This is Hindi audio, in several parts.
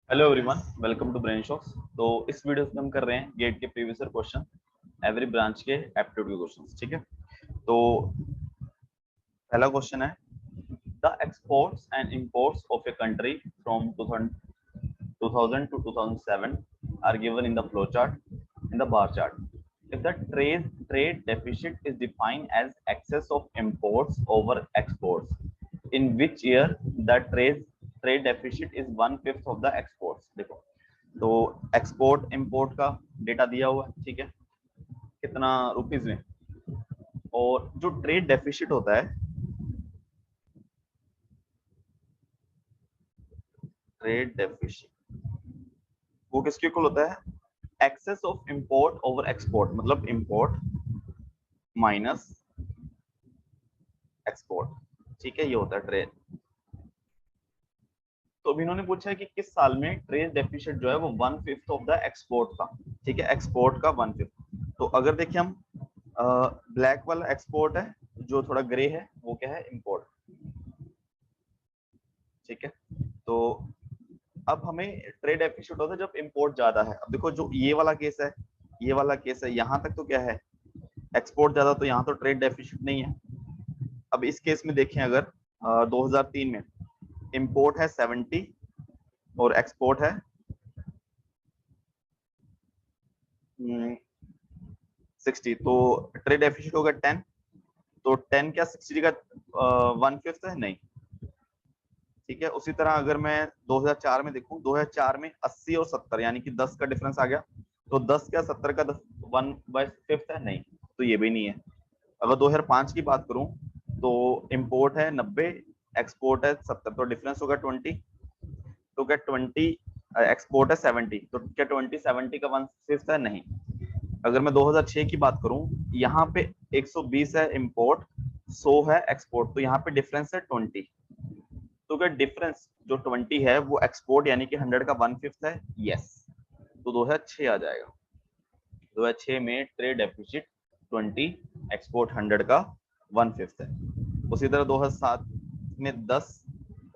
Hello everyone, welcome to brain shocks. तो इस वीडियो में हम कर रहे हैं गेट के previous year question, every branch के एप्टीट्यूड के क्वेश्चंस। ठीक है, तो पहला क्वेश्चन है the exports and imports of a country from 2000 to 2007 are given in the flow chart in the bar chart. If the trade deficit is defined as excess of imports over exports, in which year the trade deficit is 1/5 of the exports. देखो, तो एक्सपोर्ट इंपोर्ट का डेटा दिया हुआ है, ठीक है, कितना रुपीज में, और जो ट्रेड डेफिसिट होता है, ट्रेड डेफिसिट वो किसके इक्वल होता है? Excess of import over export, मतलब इंपोर्ट माइनस एक्सपोर्ट। ठीक है, ये होता है ट्रेड। तो अभी इन्होंने पूछा है कि किस साल में ट्रेड डेफिसिट जो है वो 1/5 ऑफ द एक्सपोर्ट का। ठीक है, एक्सपोर्ट का 1/5। तो अगर देखिए हम ब्लैक वाला एक्सपोर्ट है, जो थोड़ा ग्रे है वो क्या है? इंपोर्ट। ठीक है, तो अब हमें ट्रेड डेफिसिट होता है जब इंपोर्ट ज्यादा है। अब देखो, जो ये वाला केस है, ये वाला केस है, यहाँ तक तो क्या है? एक्सपोर्ट ज्यादा, तो यहाँ तो ट्रेड डेफिसिट नहीं है। अब इस केस में देखें, अगर 2003 में इंपोर्ट है 70 और एक्सपोर्ट है 60, तो ट्रेड डेफिसिट होगा 10। तो 10 क्या 60 का 1/5 है? नहीं। ठीक है, उसी तरह अगर मैं 2004 में देखूं, 2004 में 80 और 70 यानी कि 10 का डिफरेंस आ गया, तो 10 क्या 70 का 1/5 है? नहीं, तो ये भी नहीं है। अगर 2005 की बात करूं, तो इंपोर्ट है 90, एक्सपोर्ट है 70, तो डिफरेंस होगा 20। तो क्या 20 एक्सपोर्ट है 70, तो क्या 20 70 का 1/5 है? नहीं। अगर मैं 2006 की बात करूं, यहाँ पे 120 है इंपोर्ट, 100 है एक्सपोर्ट, तो यहाँ पे डिफरेंस है 20। तो क्या डिफरेंस जो 20 है वो एक्सपोर्ट यानी कि 100 का 1/5 है? यस। तो 2006 आ जाएगा। 2006 में ट्रेड डेफिसिट 20, एक्सपोर्ट 100 का 1/5 है। उसी तरह 2007 में 10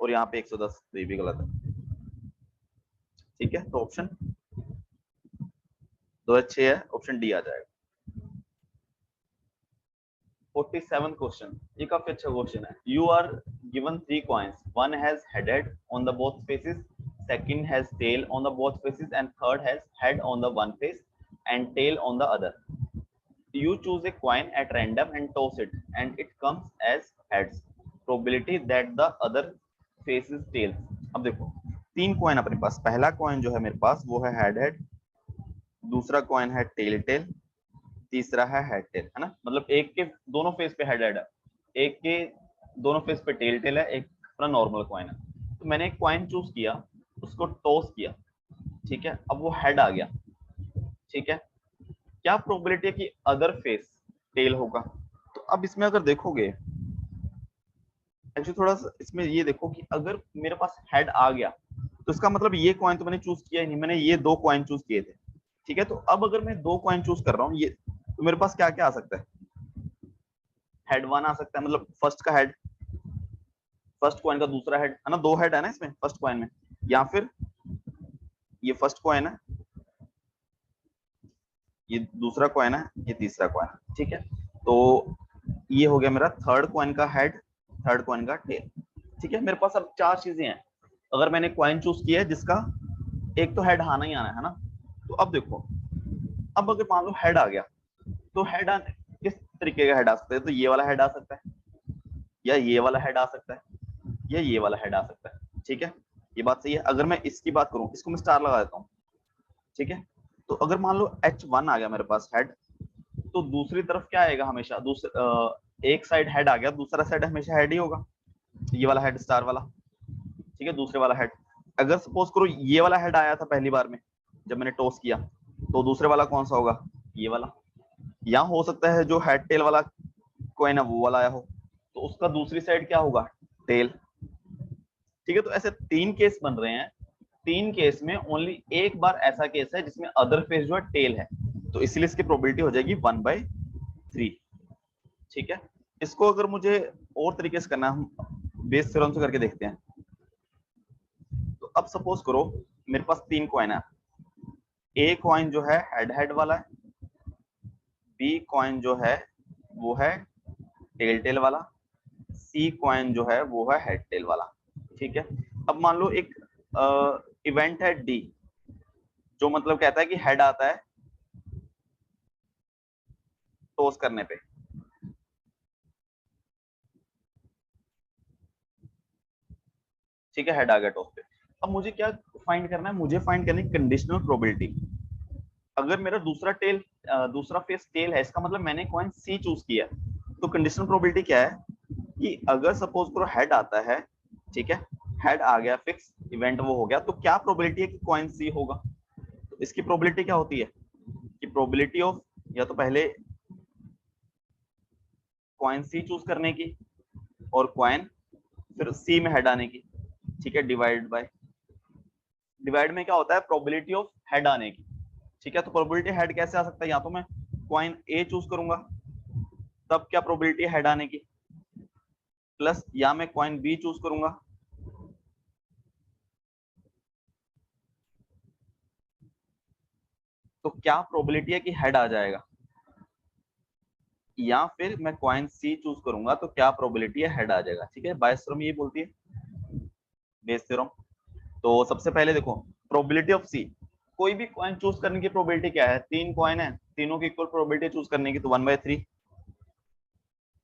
और यहाँ पे 110, तो ये भी गलत है। ठीक है, तो ऑप्शन 2006 है, ऑप्शन डी आ जाएगा। 47 क्वेश्चन, ये काफी अच्छा क्वेश्चन है। You are given 3 coins, one has headed on the both faces, second has tail on the both faces and third has head on the one face and tail on the other. You choose a coin at random and toss it, and it comes as heads. Probability that the other faces tails. अब देखो, 3 कॉइन अपने पास। पहला कॉइन जो है मेरे पास वो है हेड हेड, दूसरा कॉइन है टेल टेल, तीसरा है हेड टेल, है ना? मतलब एक के दोनों फेस पे हेड हेड है, एक के दोनों फेस पे टेल टेल है, एक अपना नॉर्मल कॉइन है। तो मैंने एक कॉइन चूज किया, उसको टॉस किया, ठीक है, अब वो हेड आ गया। ठीक है, क्या प्रोबेबिलिटी है कि अदर फेस टेल होगा? तो अब इसमें अगर देखोगे, एक्चुअली थोड़ा सा इसमें ये देखो कि अगर मेरे पास हेड आ गया, तो इसका मतलब ये कॉइन तो मैंने चूज किया ही नहीं, मैंने ये 2 कॉइन चूज किए थे। ठीक है, तो अब अगर मैं 2 कॉइन चूज कर रहा हूँ, ये तो मेरे पास क्या क्या आ सकता है? हेड 1 आ सकता है, मतलब फर्स्ट का हेड, फर्स्ट कॉइन का दूसरा हेड, है ना? 2 हेड है ना इसमें फर्स्ट कॉइन में, या फिर ये फर्स्ट कॉइन है, ये दूसरा कॉइन है, ये तीसरा कॉइन है। ठीक है, तो ये हो गया मेरा थर्ड कॉइन का हेड, थर्ड कॉइन का टेल। ठीक है, मेरे पास अब 4 चीजें हैं। अगर मैंने कॉइन चूज किया है जिसका एक तो हेड आना ही आना है ना, तो अब देखो, अब अगर मान लो हेड आ गया, तो हेड आने किस तरीके का हेड आ सकता है? तो ये वाला हेड आ सकता है, या ये वाला हेड आ सकता है, या ये वाला हेड आ सकता है। ठीक है, ये बात सही है। अगर मैं इसकी बात करूं, इसको मैं स्टार लगा देता हूँ। ठीक है, तो अगर मान लो H1 आ गया मेरे पास हेड, तो दूसरी तरफ क्या आएगा? हमेशा एक साइड हेड आ गया, दूसरा साइड हमेशा हेड ही होगा, ये वाला हेड स्टार वाला। ठीक है, दूसरे वाला हेड। अगर सपोज करो ये वाला हेड आया था पहली बार में जब मैंने टॉस किया, तो दूसरे वाला कौन सा होगा? ये वाला। या हो सकता है जो हेड टेल वाला कोई ना वो वाला आया हो, तो उसका दूसरी साइड क्या होगा? टेल। ठीक है, तो ऐसे 3 केस बन रहे हैं। 3 केस में ओनली एक बार ऐसा केस है जिसमें अदर फेस जो है टेल है, तो इसलिए इसकी प्रोबेबिलिटी हो जाएगी 1/3। ठीक है, इसको अगर मुझे और तरीके से करना है, हम बेस थ्योरम से करके देखते हैं। तो अब सपोज करो मेरे पास 3 कॉइन है। ए कॉइन जो है हेड हेड वाला है, बी कॉइन जो है वो है टेल टेल वाला, सी कॉइन जो है वो है हेड टेल वाला। ठीक है, अब मान लो एक इवेंट है डी, जो मतलब कहता है कि हेड आता है टॉस करने पे। ठीक है, हेड आ गया टॉस पे। अब मुझे क्या फाइंड करना है, मुझे फाइंड करनी है कंडीशनल प्रोबेबिलिटी। अगर मेरा दूसरा टेल दूसरा फेस टेल है, इसका मतलब मैंने कॉइन सी चूज किया। तो कंडीशनल प्रोबेबिलिटी क्या है कि अगर सपोज करो हेड आता है, ठीक है, हेड आ गया फिक्स इवेंट वो हो गया, तो क्या प्रोबेबिलिटी है कि कॉइन सी होगा। तो इसकी प्रोबेबिलिटी क्या होती है कि प्रोबेबिलिटी ऑफ या तो पहले कॉइन सी चूज करने की और कॉइन फिर सी में हेड आने की। ठीक है, डिवाइड में क्या होता है प्रोबेबिलिटी ऑफ हेड आने की। ठीक है, तो प्रोबेबिलिटी हेड कैसे आ सकता है, या तो मैं कॉइन ए चूज करूंगा तब क्या प्रोबेबिलिटी हेड आने की, प्लस या मैं कॉइन बी चूज करूंगा तो क्या प्रोबेबिलिटी है कि हेड आ जाएगा, या फिर मैं कॉइन सी चूज करूंगा तो क्या प्रोबेबिलिटी है हेड आ जाएगा। ठीक है, बायस थ्योरम ये बोलती है, बेस थ्योरम। तो सबसे पहले देखो प्रोबेबिलिटी ऑफ सी, कोई भी कॉइन चूज करने की प्रोबेबिलिटी क्या है, 3 कॉइन है, तीनों की इक्वल प्रोबेबिलिटी चूज करने की, तो 1/3।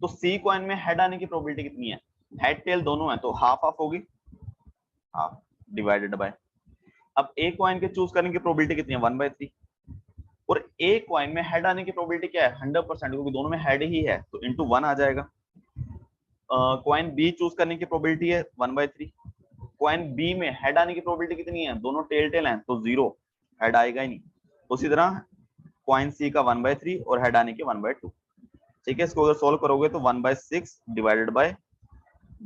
तो सी कॉइन में हेड आने की प्रोबेबिलिटी कितनी है, हेड टेल दोनों है तो हाफ हाफ होगी, हाफ डिवाइडेड बाय, अब ए कॉइन के चूज करने की प्रोबेबिलिटी कितनी है 1/3, और ए कॉइन में हेड आने की प्रोबेबिलिटी क्या है 100%, क्योंकि दोनों में हेड ही है तो इंटू 1 आ जाएगा। कॉइन बी चूज करने की प्रोबेबिलिटी है 1/3, कॉइन बी में हेड आने की प्रोबेबिलिटी कितनी है, दोनों टेल टेल हैं तो 0, हेड आएगा ही नहीं। उसी तरह कॉइन सी का 1/3 और हेड आने की 1/2। ठीक है, इसको अगर सोल्व करोगे तो 1/6 डिवाइडेड बाय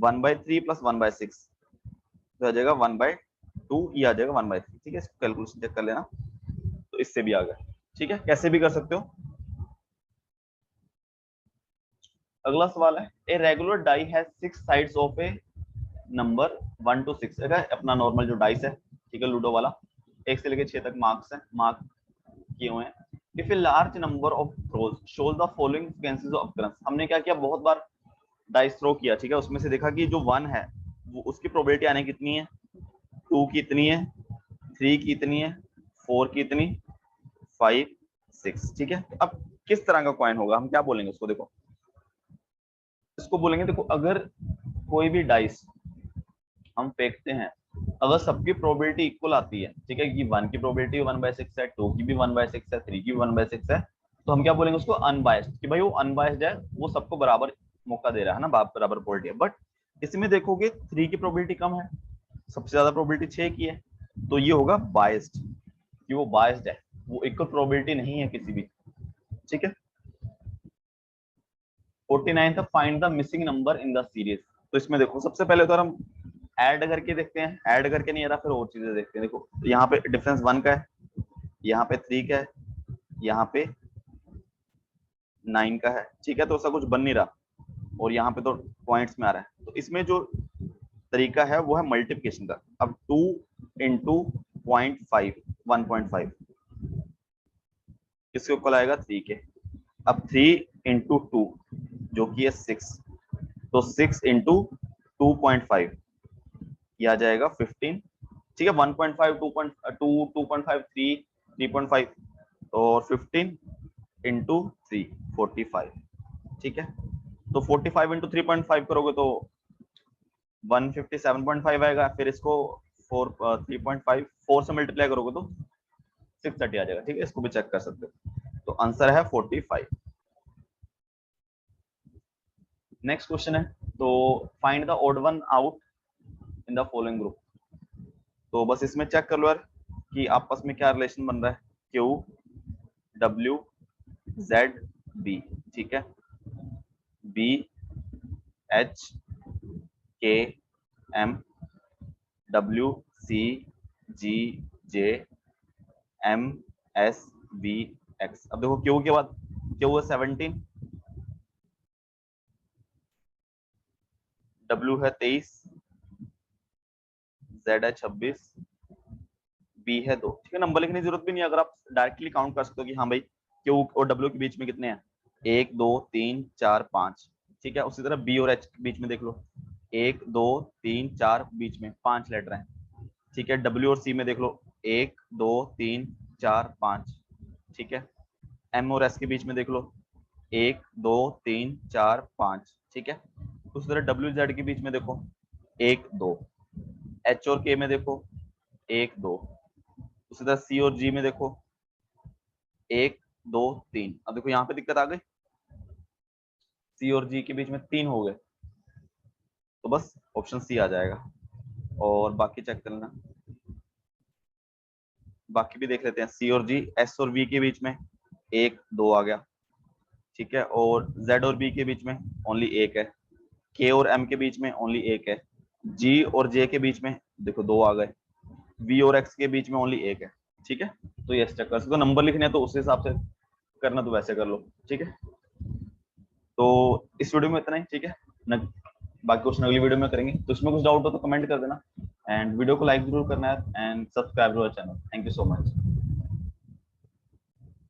1/3 प्लस 1/6 तो आ जाएगा 1/2, ये आ जाएगा 1/3। ठीक है, इसको कैलकुलेशन चेक कर लेना, तो इससे भी आ गया। ठीक है, कैसे भी कर सकते हो। अगला सवाल है, a regular die has 6 sides of a number 1 to 6। अपना नॉर्मल जो डाइस है, ठीक है, लूडो वाला, 1 से लेकर 6 तक मार्क्स है, मार्क किए हुए हैं। If a large number of throws shows the following sequences of occurrence. हमने क्या किया, बहुत बार डाइस थ्रो किया, ठीक है, उसमें से देखा कि जो 1 है वो उसकी प्रोबेबिलिटी आने कितनी है, 2 की इतनी है, 3 की इतनी है, 4 की इतनी, 5 6। ठीक है, अब किस तरह का कॉइन होगा, हम क्या बोलेंगे उसको, देखो इसको बोलेंगे, देखो अगर कोई भी डाइस हम फेंकते हैं, अगर सबकी प्रोबेबिलिटी इक्वल आती है, ठीक है, कि 1 की प्रोबेबिलिटी 1/6 है, 2 की भी 1/6 है, 3 की भी 1/6 है, तो हम क्या बोलेंगे उसको अनबायस्ड, कि भाई वो अनबायस्ड है, वो सबको बराबर मौका दे रहा है ना, बराबर प्रोबेबिलिटी है। बट इसमें देखोगे 3 की प्रोबेबिलिटी कम है, सबसे ज्यादा प्रोबेबिलिटी 6 की है, तो ये होगा बायस्ड, कि वो बायस्ड है, वो इक्वल प्रोबेबिलिटी नहीं है किसी भी। ठीक है, 49 था, find the missing number in the series. तो इसमें देखो सबसे पहले तो हम ऐड करके देखते हैं, ऐड करके नहीं आ रहा फिर और चीजें देखते हैं। देखो यहाँ पे डिफरेंस 1 का है, यहाँ पे 3 का है, यहाँ पे 9 का है। ठीक है, तो ऐसा कुछ बन नहीं रहा, और यहाँ पे तो पॉइंट्स में आ रहा है। तो इसमें जो तरीका है वो है मल्टीप्लिकेशन का। अब 2 इंटू 0.5 1.5 किसके इक्वल आएगा 3 के। अब 3 इंटू 2 जो कि है 6, तो 6 इंटू 2.5 ये आ जाएगा 15। ठीक है, 1.5 2.2 2.5 3 3.5 और 15 इंटू 3 45। ठीक है, तो 45 इंटू 3.5 करोगे तो 157.5 आएगा। फिर इसको 3.5 4 से मल्टीप्लाई करोगे तो 630 आ जाएगा। ठीक है, इसको भी चेक कर सकते हो, तो आंसर है 45। नेक्स्ट क्वेश्चन है, तो find the odd one out in the following group. तो बस इसमें चेक कर लो यार कि आपस में क्या रिलेशन बन रहा है, क्यू डब्ल्यू जेड बी। ठीक है, B H K M W C G J M S B X. अब देखो क्यू के बाद क्यू है 17, डब्ल्यू है 23, जेड है 26, बी है 2, ठीक है। नंबर लिखने की जरूरत भी नहीं है, अगर आप डायरेक्टली काउंट कर सकते हो कि हाँ भाई क्यू और डब्ल्यू के बीच में कितने हैं, 1 2 3 4 5, ठीक है। उसी तरह बी और एच के बीच में देख लो, 1 2 3 4 बीच में 5 लेटर हैं, ठीक है। डब्ल्यू और सी में देख लो 1 2 3 4 5, ठीक है। एम और एस के बीच में देख लो 1 2 3 4 5, ठीक है। उसी तरह डब्ल्यू जेड के बीच में देखो 1 2, एच और के में देखो 1 2, उसी तरह सी और जी में देखो 1 2 3। अब देखो यहाँ पे दिक्कत आ गई, सी और जी के बीच में 3 हो गए, तो बस ऑप्शन सी आ जाएगा। और बाकी चेक कर लेना, बाकी भी देख लेते हैं। सी और जी, एस और वी के बीच में 1 2 आ गया, ठीक है। और जेड और बी के बीच में ओनली 1 है, के और एम के बीच में ओनली 1 है, जी और जे के बीच में देखो 2 आ गए, वी और एक्स के बीच में ओनली 1 है, ठीक है। तो ये चेक कर सकते हो, नंबर लिखने हैं तो उस हिसाब से करना तो वैसे कर लो, ठीक है। तो इस वीडियो में इतना ही, ठीक है। बाकी क्वेश्चन अगली वीडियो में करेंगे, तो इसमें कुछ डाउट हो तो कमेंट कर देना, एंड वीडियो को लाइक जरूर करना है, and subscribe to our channel. Thank you so much.